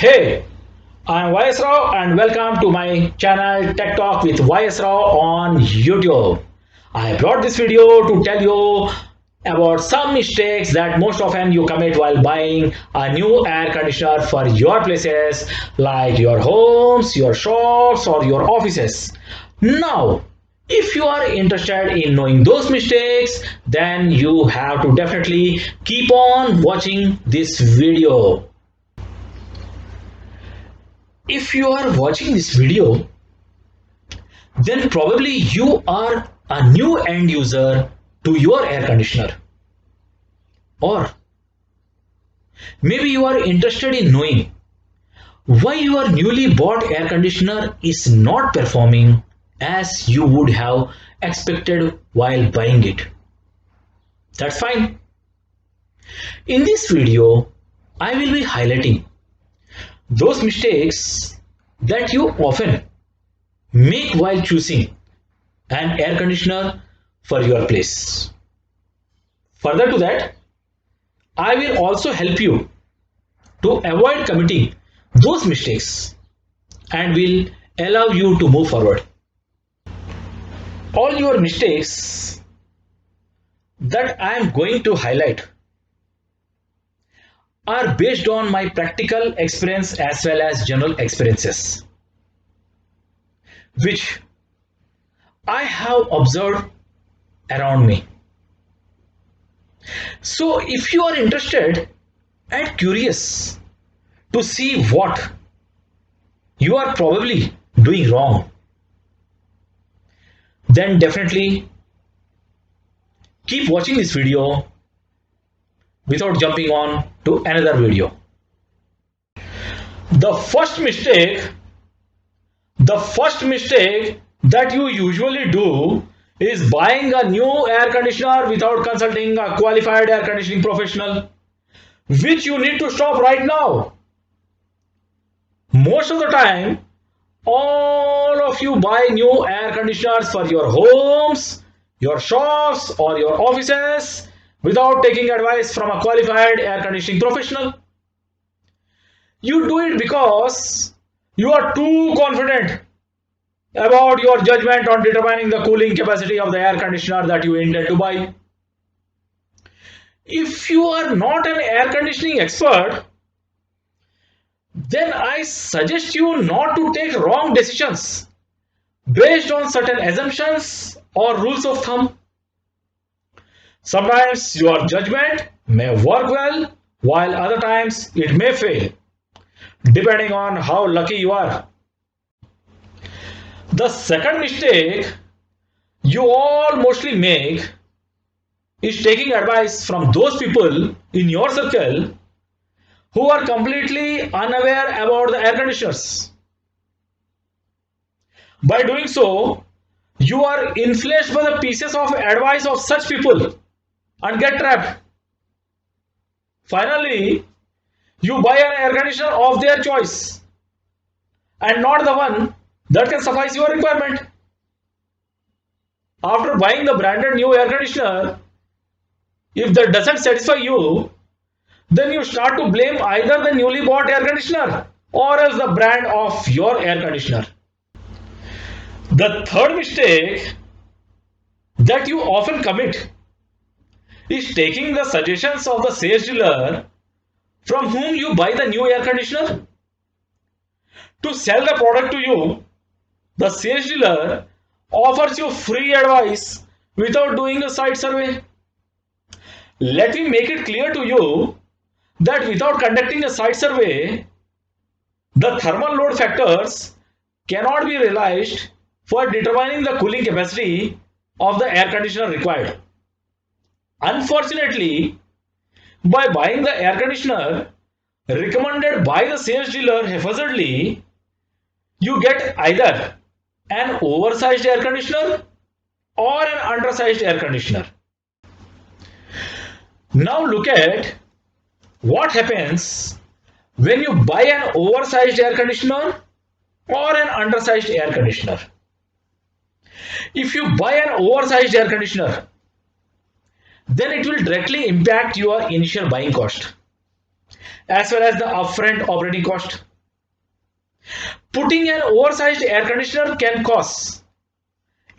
Hey, I'm YS Rao and welcome to my channel Tech Talk with YS Rao on YouTube. I brought this video to tell you about some mistakes that most often you commit while buying a new air conditioner for your places like your homes, your shops or your offices. Now, if you are interested in knowing those mistakes, then you have to definitely keep on watching this video. If you are watching this video, then probably you are a new end user to your air conditioner. Or maybe you are interested in knowing why your newly bought air conditioner is not performing as you would have expected while buying it. That's fine. In this video, I will be highlighting those mistakes that you often make while choosing an air conditioner for your place. Further to that, I will also help you to avoid committing those mistakes and will allow you to move forward. All your mistakes that I am going to highlight are based on my practical experience as well as general experiences, which I have observed around me. So if you are interested and curious to see what you are probably doing wrong, then definitely keep watching this video without jumping on to another video. The first mistake that you usually do is buying a new air conditioner without consulting a qualified air conditioning professional, which you need to stop right now. Most of the time, all of you buy new air conditioners for your homes, your shops or your offices without taking advice from a qualified air conditioning professional. You do it because you are too confident about your judgment on determining the cooling capacity of the air conditioner that you intend to buy. If you are not an air conditioning expert, then I suggest you not to take wrong decisions based on certain assumptions or rules of thumb. Sometimes your judgment may work well, while other times it may fail, depending on how lucky you are. The second mistake you all mostly make is taking advice from those people in your circle who are completely unaware about the air conditioners. By doing so, you are influenced by the pieces of advice of such people and get trapped. Finally, you buy an air conditioner of their choice and not the one that can suffice your requirement. After buying the branded new air conditioner, if that doesn't satisfy you, then you start to blame either the newly bought air conditioner or else the brand of your air conditioner. The third mistake that you often commit is taking the suggestions of the sales dealer from whom you buy the new air conditioner. To sell the product to you, the sales dealer offers you free advice without doing a site survey. Let me make it clear to you that without conducting a site survey, the thermal load factors cannot be realized for determining the cooling capacity of the air conditioner required. Unfortunately, by buying the air conditioner recommended by the sales dealer haphazardly, you get either an oversized air conditioner or an undersized air conditioner. Now look at what happens when you buy an oversized air conditioner or an undersized air conditioner. If you buy an oversized air conditioner, then it will directly impact your initial buying cost as well as the upfront operating cost. Putting an oversized air conditioner can cause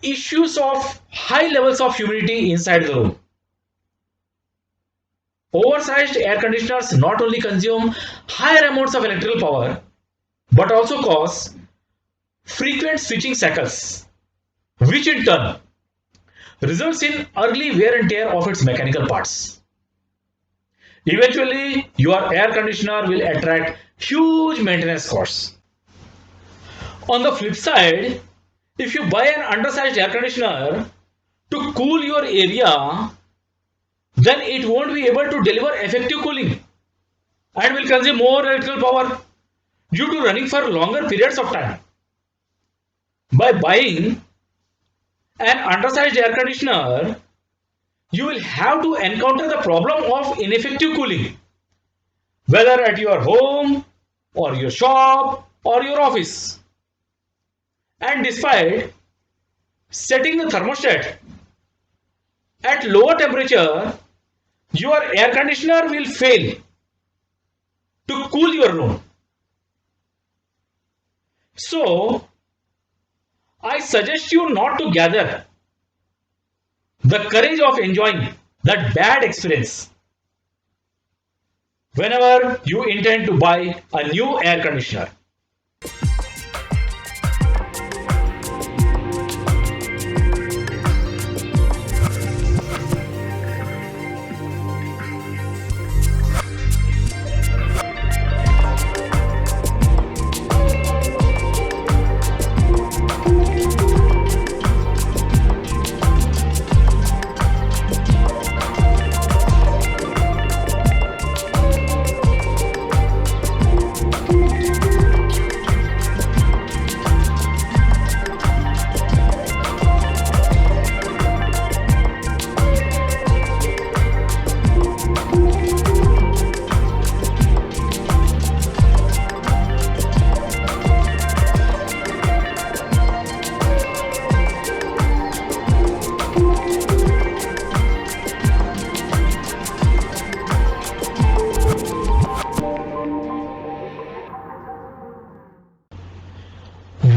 issues of high levels of humidity inside the room. Oversized air conditioners not only consume higher amounts of electrical power but also cause frequent switching cycles, which in turn results in early wear and tear of its mechanical parts. Eventually, your air conditioner will attract huge maintenance costs. On the flip side, if you buy an undersized air conditioner to cool your area, then it won't be able to deliver effective cooling and will consume more electrical power due to running for longer periods of time. By buying an undersized air conditioner, you will have to encounter the problem of ineffective cooling, whether at your home or your shop or your office. And despite setting the thermostat at lower temperature, your air conditioner will fail to cool your room. So, I suggest you not to gather the courage of enjoying that bad experience whenever you intend to buy a new air conditioner.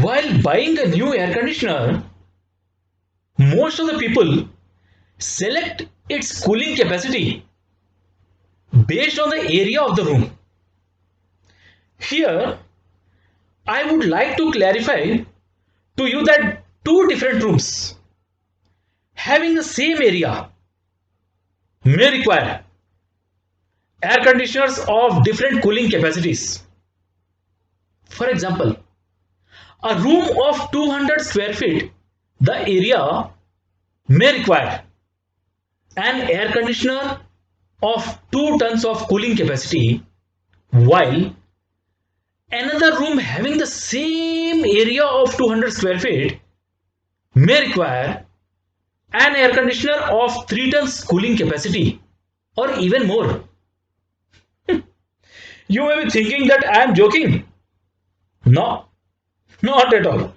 While buying a new air conditioner, most of the people select its cooling capacity based on the area of the room. Here, I would like to clarify to you that two different rooms having the same area may require air conditioners of different cooling capacities. For example, a room of 200 square feet, the area may require an air conditioner of 2 tons of cooling capacity, while another room having the same area of 200 square feet may require an air conditioner of 3 tons cooling capacity or even more. You may be thinking that I am joking. No, not at all.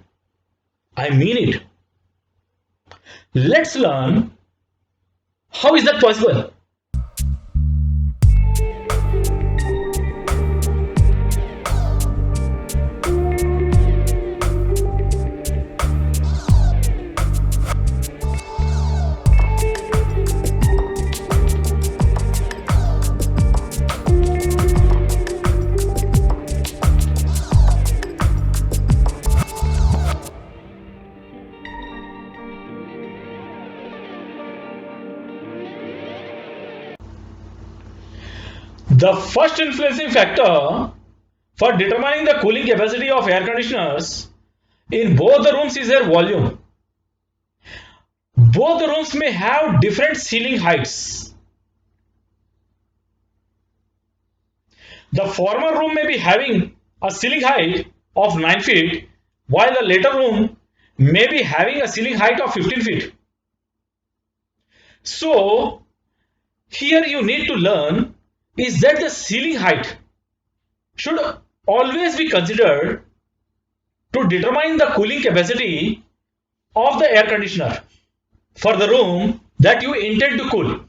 I mean it. Let's learn how is that possible. The first influencing factor for determining the cooling capacity of air conditioners in both the rooms is their volume. Both the rooms may have different ceiling heights. The former room may be having a ceiling height of 9 feet, while the later room may be having a ceiling height of 15 feet. So, here you need to learn is that the ceiling height should always be considered to determine the cooling capacity of the air conditioner for the room that you intend to cool.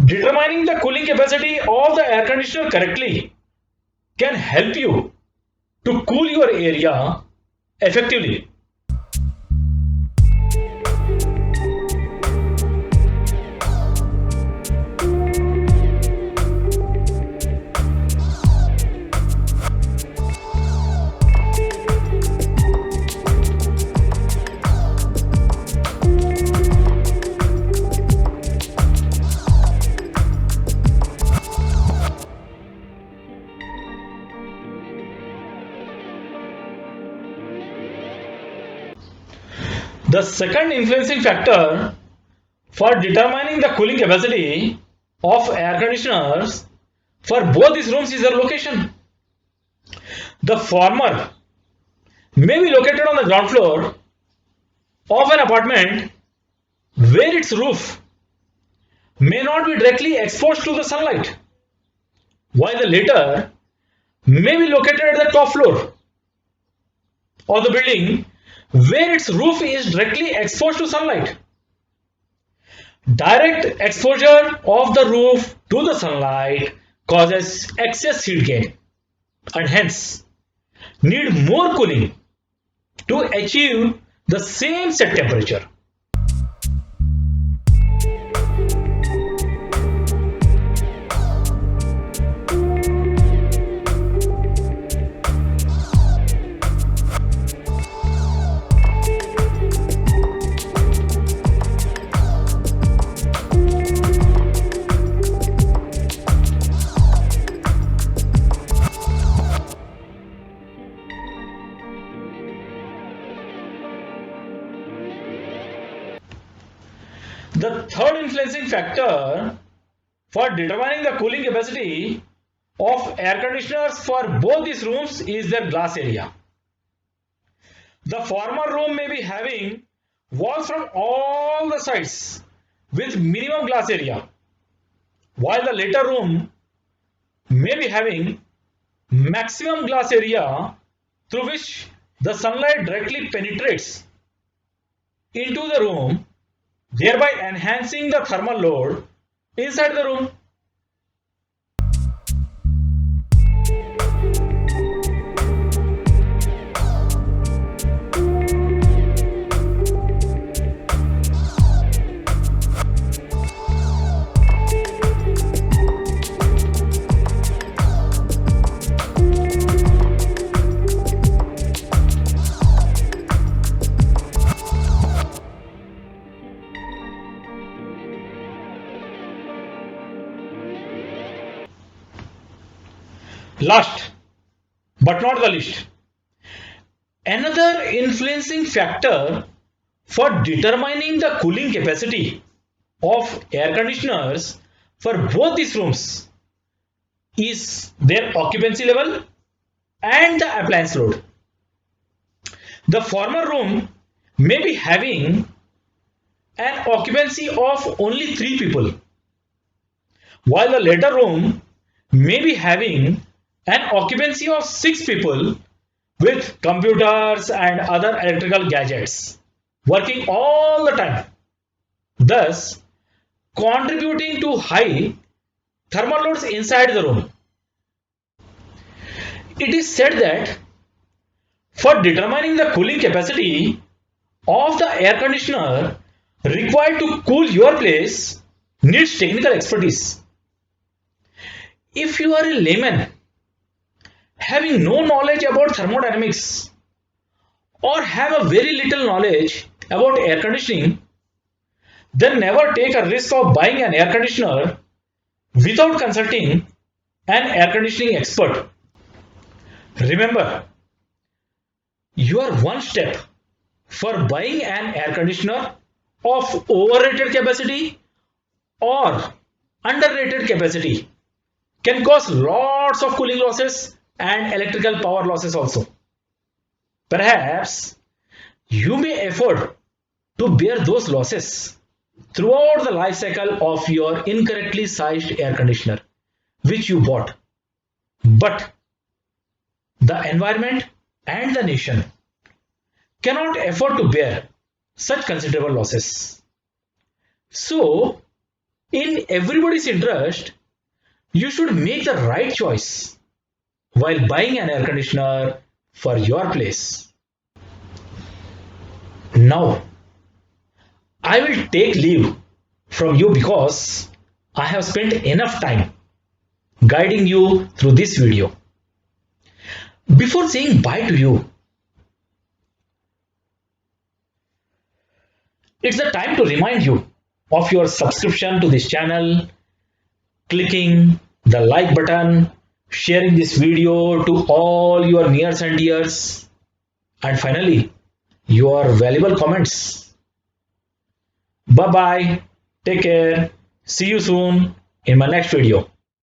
Determining the cooling capacity of the air conditioner correctly can help you to cool your area effectively. The second influencing factor for determining the cooling capacity of air conditioners for both these rooms is their location. The former may be located on the ground floor of an apartment where its roof may not be directly exposed to the sunlight, while the latter may be located at the top floor of the building where its roof is directly exposed to sunlight. Direct exposure of the roof to the sunlight causes excess heat gain and hence need more cooling to achieve the same set temperature. The third influencing factor for determining the cooling capacity of air conditioners for both these rooms is their glass area. The former room may be having walls from all the sides with minimum glass area, while the later room may be having maximum glass area through which the sunlight directly penetrates into the room, thereby enhancing the thermal load inside the room. Last but not the least, another influencing factor for determining the cooling capacity of air conditioners for both these rooms is their occupancy level and the appliance load. The former room may be having an occupancy of only 3 people, while the later room may be having an occupancy of 6 people with computers and other electrical gadgets working all the time, thus contributing to high thermal loads inside the room. It is said that for determining the cooling capacity of the air conditioner required to cool your place needs technical expertise. If you are a layman having no knowledge about thermodynamics or have a very little knowledge about air conditioning, then never take a risk of buying an air conditioner without consulting an air conditioning expert. Remember, you are one step for buying an air conditioner of overrated capacity or underrated capacity can cause lots of cooling losses and electrical power losses also. Perhaps you may afford to bear those losses throughout the life cycle of your incorrectly sized air conditioner which you bought. But the environment and the nation cannot afford to bear such considerable losses. So, in everybody's interest, you should make the right choice while buying an air conditioner for your place. Now, I will take leave from you because I have spent enough time guiding you through this video. Before saying bye to you, it's the time to remind you of your subscription to this channel, clicking the like button, sharing this video to all your nears and dears, and finally, your valuable comments. Bye bye. Take care. See you soon in my next video.